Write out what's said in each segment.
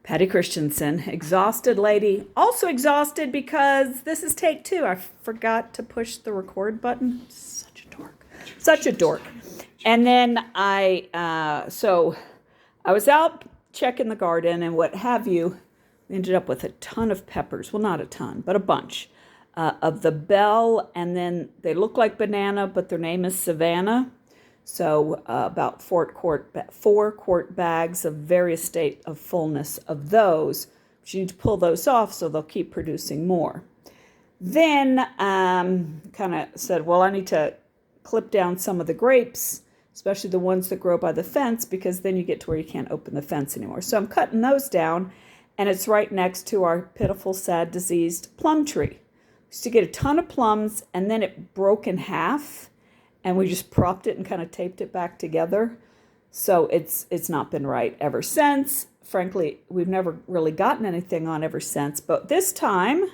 Patty Christensen, exhausted lady. Also exhausted because this is take 2. I forgot to push the record button. Such a dork. Such a dork. And then so I was out checking the garden and what have you. We ended up with a ton of peppers. Well, not a ton, but a bunch of the bell. And then they look like banana, but their name is Savannah. So about 4-quart bags of various state of fullness of those. But you need to pull those off so they'll keep producing more. Then kind of said, well, I need to clip down some of the grapes, especially the ones that grow by the fence, because then you get to where you can't open the fence anymore. So I'm cutting those down, and it's right next to our pitiful, sad, diseased plum tree. We used to get a ton of plums, and then it broke in half, and we just propped it and kind of taped it back together. So it's not been right ever since. Frankly, we've never really gotten anything on ever since, but this time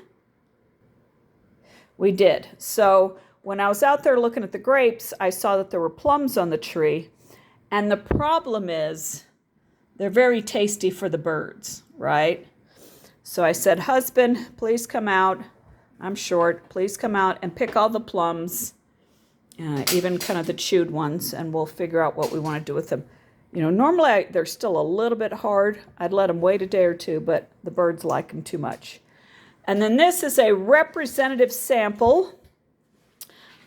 we did. So when I was out there looking at the grapes, I saw that there were plums on the tree. And the problem is they're very tasty for the birds, right? So I said, husband, please come out. I'm short. Please come out and pick all the plums, even kind of the chewed ones, and we'll figure out what we want to do with them. You know, normally they're still a little bit hard. I'd let them wait a day or two, but the birds like them too much. And then this is a representative sample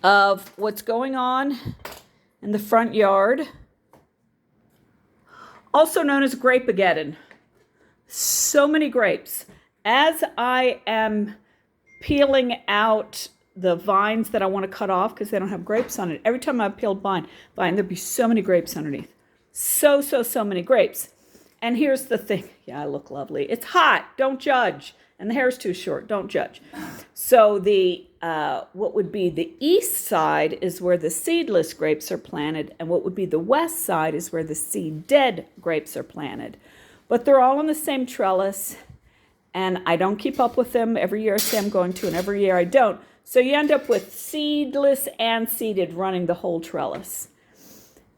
of what's going on in the front yard, also known as Grape-ageddon. So many grapes. As I am peeling out the vines that I want to cut off because they don't have grapes on it, every time I peeled vine, there'd be so many grapes underneath. So many grapes. And here's the thing. Yeah, I look lovely. It's hot. Don't judge. And the hair's too short. Don't judge. So the what would be the east side is where the seedless grapes are planted, and what would be the west side is where the seed-dead grapes are planted. But they're all on the same trellis, and I don't keep up with them. Every year I say I'm going to, and every year I don't. So you end up with seedless and seeded running the whole trellis.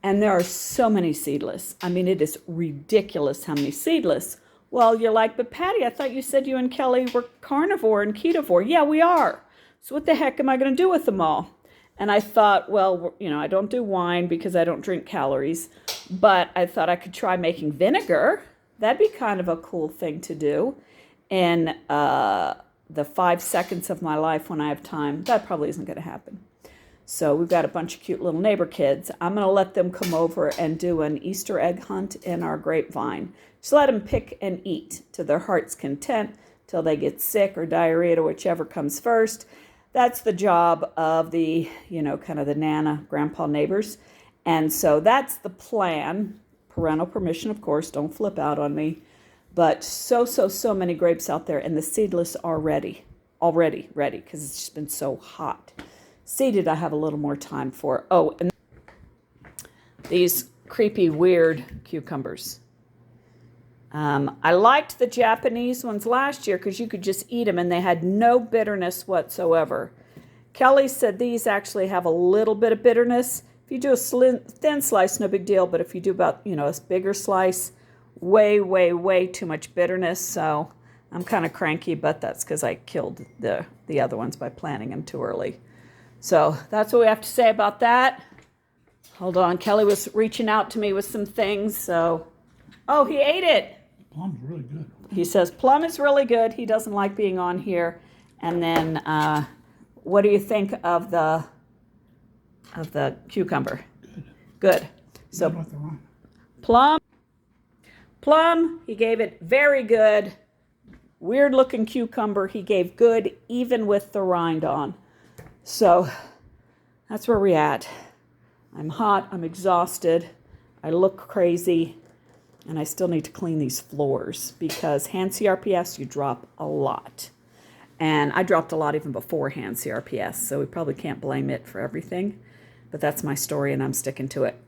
And there are so many seedless. I mean, it is ridiculous how many seedless. Well, you're like, but Patty, I thought you said you and Kelly were carnivore and ketovore. Yeah, we are. So what the heck am I going to do with them all? And I thought, well, you know, I don't do wine because I don't drink calories, but I thought I could try making vinegar. That'd be kind of a cool thing to do in the 5 seconds of my life when I have time. That probably isn't going to happen. So we've got a bunch of cute little neighbor kids. I'm going to let them come over and do an Easter egg hunt in our grapevine. Just let them pick and eat to their heart's content till they get sick or diarrhea or whichever comes first. That's the job of the, you know, kind of the Nana, grandpa neighbors. And so that's the plan. Parental permission, of course. Don't flip out on me. But so many grapes out there, and the seedless are ready, already ready, because it's just been so hot. Seeded, I have a little more time for. Oh, and these creepy, weird cucumbers. I liked the Japanese ones last year because you could just eat them and they had no bitterness whatsoever. Kelly said these actually have a little bit of bitterness. If you do a thin slice, no big deal. But if you do about, you know, a bigger slice, way too much bitterness. So I'm kind of cranky, but that's because I killed the other ones by planting them too early. So that's what we have to say about that. Hold on. Kelly was reaching out to me with some things. So, oh, he ate it. Plum's really good. He says plum is really good. He doesn't like being on here. And then what do you think of the cucumber? Good. So plum, he gave it very good. Weird looking cucumber, he gave good even with the rind on. So that's where we're at. I'm hot, I'm exhausted, I look crazy, and I still need to clean these floors because hand CRPS, you drop a lot. And I dropped a lot even before hand CRPS, so we probably can't blame it for everything. But that's my story, and I'm sticking to it.